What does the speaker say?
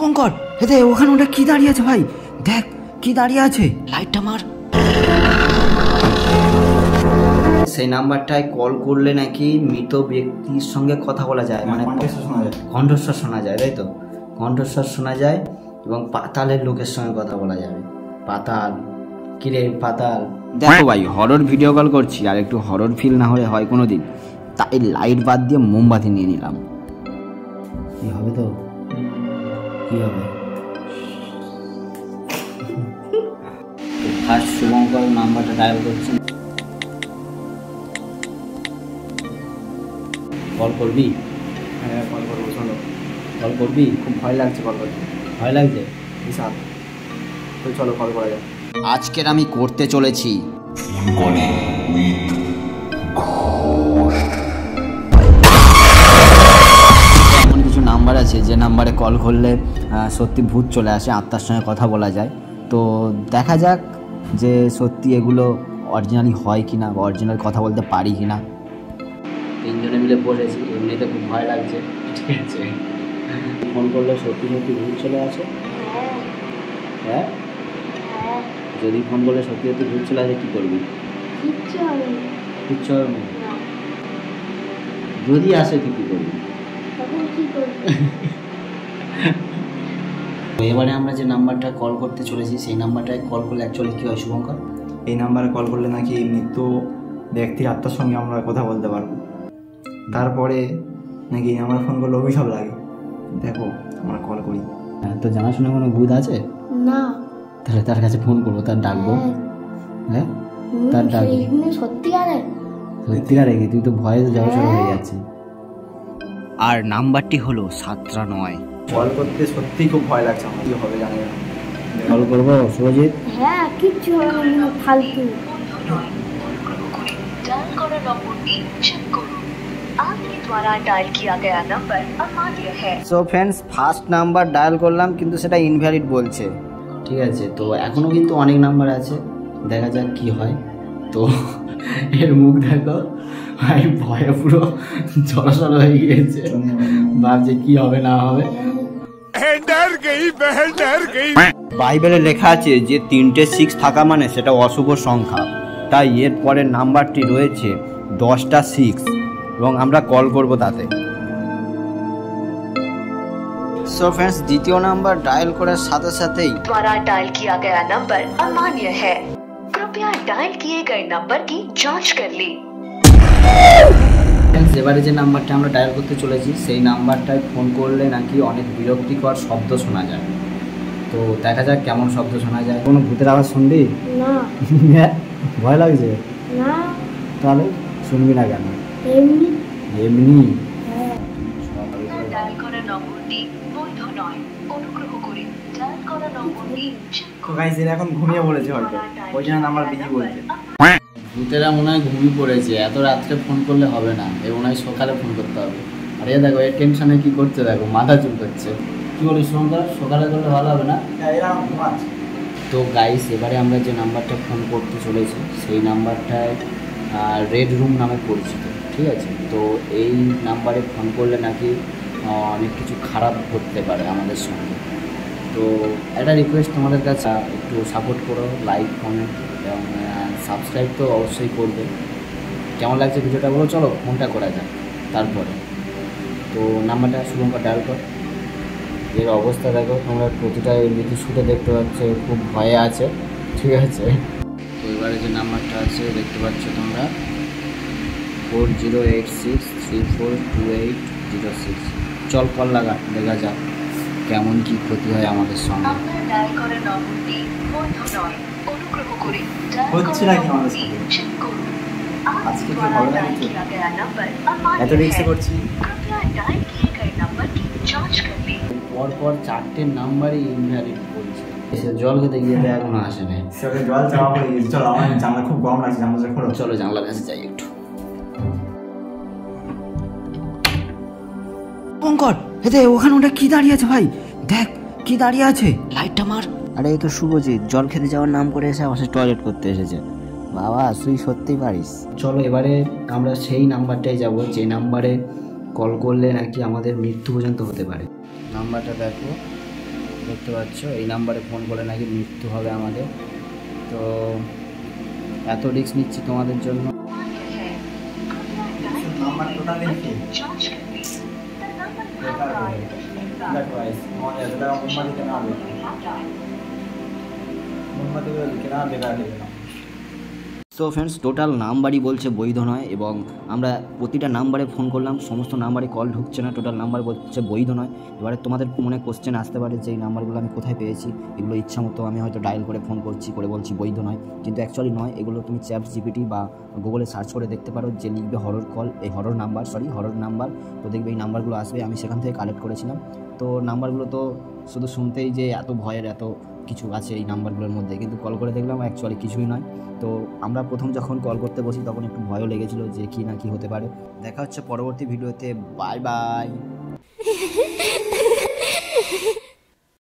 শুভঙ্কর, এতে ওখানে ওটা কি দাঁড়িয়ে আছে ভাই? দেখ কি দাঁড়িয়ে আছে, লাইটটা মার। সেই নাম্বারটায় কল করলে নাকি মৃত ব্যক্তির সঙ্গে কথা বলা যায়, মানে কণ্ঠস্বর শোনা যায়, তাই তো? কণ্ঠস্বর শোনা যায় এবং পাতালের লোকের সঙ্গে কথা বলা যাবে। পাতাল, কিরে পাতাল? দেখো ভাই, হরর ভিডিও কল করছি, আর একটু হরর ফিল না হলে হয় কোনো দিন, তাই লাইট বাদ দিয়ে মোমবাতি নিয়ে নিলাম। কি হবে তো? কি হবে? ফার্স্ট শুভঙ্কর নাম্বারটা ডায়াল করছি। কল করবি? হ্যাঁ কল করবো, চলো। কল করবি? খুব ভয় লাগছে কল করতে। ভয় লাগছে বিশাল, তো চলো কল করা যাক। আজকের আমি করতে চলেছি এমন কিছু নাম্বার আছে যে নাম্বারে কল করলে সত্যি ভূত চলে আসে, আত্মার সঙ্গে কথা বলা যায়। তো দেখা যাক যে সত্যি এগুলো অরিজিনালি হয় কি না, বা অরিজিনাল কথা বলতে পারি কি না। তিনজনে মিলে বসেছি, এমনিতে খুব ভয় লাগছে, ঠিক আছে? ফোন করলে সত্যি সত্যি ভূত চলে আসে? হ্যাঁ, যদি ফোন করলে সত্যি সত্যি ভূত চলে আসে কী করবি? কিচ্ছু হবে না। যদি আসে তুই কী করবি? এবারে আমরা যে নাম্বারটা কল করতে চলেছি সেই নাম্বারটায় কল করলে অ্যাকচুয়ালি কী হয় শুভঙ্কর? এই নাম্বারে কল করলে নাকি মৃত্যু ব্যক্তির আত্মার সঙ্গে আমরা কথা বলতে পারবো। তারপরে নাকি আমার ফোন করলে অভিশাপ লাগে। দেখো আমরা কল করি। হ্যাঁ, তো জানাশোনা কোনো ভূত আছে না? তাহলে তার কাছে ফোন করবো, তার ডাকবো। হ্যাঁ, তার ডাকবো। সত্যিকারে কি? তুই তো ভয়ে যাওয়া শুরু হয়ে যাচ্ছে। আর নাম্বারটি হলো 709। কল করতে সত্যিই খুব ভয় লাগছে আমার, কি হবে জানি না। কল করবো শুভজিৎ? হ্যাঁ, কিচ্ছু হবে না, ফালতু। डायल करो नंबरটি চেক করুন। आपके द्वारा डायल किया गया नंबर अमान्य है। So friends, first number dial করলাম কিন্তু সেটা ইনভ্যালিড বলছে। ঠিক আছে, তো এখনও কিন্তু অনেক নাম্বার আছে, দেখা যাক কি হয়। তো এর মুখ দেখো ভাই, ভয়ে পুরো জড়সড় হয়ে গিয়েছে, ভাবছে কি হবে না হবে। বাইবেলে লেখা আছে যে 3টে 6 থাকা মানে সেটা অশুভ সংখ্যা, তাই এর পরের নাম্বারটি রয়েছে 10টা 6 এবং আমরা কল করব তাতে। सो फ्रेंड्स, দ্বিতীয় নাম্বার ডায়াল করার সাথে সাথেই द्वारा डायल किया गया नंबर अमान्य है। कृपया डायल किए गए नंबर की जांच कर ली। এবারে যে নাম্বারটা আমরা ডায়াল করতে চলেছি সেই নাম্বারটায় ফোন করলে নাকি অনেক বিরক্তিকর শব্দ শোনা যায়। তো দেখা যাক কেমন শব্দ শোনা যায়। কোনো ভূতের আওয়াজ শুনবি? না। ভয় লাগছে? না। তাহলে শুনবি না কেন? এমনি এমনি। ডায়াল করা নম্বরটি বৈধ নয়, অনুগ্রহ করে ডায়াল করা নম্বরটি চেক তো গাইস এরা এখন ঘুমিয়ে পড়েছে হয়তো, ওই জন্য নাম্বার বিজি বলছে। ভূতেরা মনে হয় ঘুমিয়ে পড়েছে, এত রাত্রে ফোন করলে হবে না, এ মনে হয় সকালে ফোন করতে হবে। আর এ দেখো এর টেনশনে কি করছে, দেখো মাথা চুল করছে। কি বলিস শুভঙ্কর, সকালে করলে ভালো হবে না? তো গাইস, এবারে আমরা যে নাম্বারটা ফোন করতে চলেছি সেই নাম্বারটায় রেড রুম নামে পরিচিত, ঠিক আছে? তো এই নাম্বারে ফোন করলে নাকি অনেক কিছু খারাপ ঘটতে পারে আমাদের সঙ্গে। তো একটা রিকোয়েস্ট তোমাদের কাছে, একটু সাপোর্ট করো, লাইক কমেন্ট এবং সাবস্ক্রাইব তো অবশ্যই করবে। কেমন লাগছে ভিডিওটা বলো, চলো ফোনটা করা যাক তারপরে। তো নাম্বারটা শুভঙ্কর ডায়াল কর। এর অবস্থা দেখো তোমরা, প্রতিটা এমনিতে শুটে দেখতে পাচ্ছ খুব ভয়ে আছে, ঠিক আছে? তো এবারে যে নাম্বারটা আছে দেখতে পাচ্ছ তোমরা 4086342806। চল কল লাগা, দেখা যাক কেমন কি ক্ষতি হয় আমাদের সঙ্গে। আপনার ডায়াল করা নম্বরটি বৈধ নয়, অনুগ্রহ করে হচ্ছে নাকি আমাদের সাথে? চেক করুন। আজকে आपके কি द्वारा হবে না डायल কিছু? किया गया नंबर এত अमान्य রিক্সে है। করছি। कृपया डायल किए गए नंबर की जांच कर लें। পরপর 4টে নাম্বারই ইনভ্যালিড বলছে। এসে জল খেতে গিয়ে তো এখনো আসে না। সেটা জল চাওয়া পড়ে গেছে। চলো, আমার জানলা খুব গরম লাগছে, জানলাটা খোলো। চলো জানলার কাছে যাই একটু। শুভঙ্কর, এতে ওখানে ওটা কি দাঁড়িয়ে আছে ভাই? দেখ কি দাঁড়িয়ে আছে, লাইটটা মার। আরে এই তো শুভজিৎ জল খেতে যাওয়ার নাম করে এসে আমার টয়লেট করতে এসেছে। বাবা তুই সত্যিই পারিস। চলো এবারে আমরা সেই নাম্বারটাই যাব যে নাম্বারে কল করলে নাকি আমাদের মৃত্যু পর্যন্ত হতে পারে। নাম্বারটা দেখো দেখতে পাচ্ছ এই নাম্বারে ফোন করে নাকি মৃত্যু হবে আমাদের। তো এত রিস্ক নিচ্ছি তোমাদের জন্য। নাম্বার টোটালি जांच कर ली। The number you have बेकार हो dialed गया। is invalid. That was हमारे अदला मोहम्मद के नाम You have dialed मोहम्मद के नाम बेकार ले लेना। সো ফ্রেন্ডস, টোটাল নাম্বারই বলছে বৈধ নয় এবং আমরা প্রতিটা নাম্বারে ফোন করলাম, সমস্ত নাম্বারে কল ঢুকছে না, টোটাল নাম্বার বলছে বৈধ নয়। এবারে তোমাদের মনে কোশ্চেন আসতে পারে যে এই নাম্বারগুলো আমি কোথায় পেয়েছি, এগুলো ইচ্ছা মতো আমি হয়তো ডায়াল করে ফোন করছি, করে বলছি বৈধ নয়, কিন্তু অ্যাকচুয়ালি নয়। এগুলো তুমি চ্যাট জিপিটি বা গুগলে সার্চ করে দেখতে পারো, যে লিখবে হরর কল, এই হরর নাম্বার, তো দেখবে এই নাম্বারগুলো আসবে। আমি সেখান থেকে কালেক্ট করেছিলাম। তো নাম্বারগুলো তো শুধু শুনতেই যে এত ভয়ের, এত কিছু আছে এই নাম্বারগুলোর মধ্যে, কিন্তু কল করে দেখলাম অ্যাকচুয়ালি কিছুই নয়। তো আমরা প্রথম যখন কল করতে বসি তখন একটু ভয়ও লেগেছিল যে কী না কী হতে পারে। দেখা হচ্ছে পরবর্তী ভিডিওতে। Bye bye.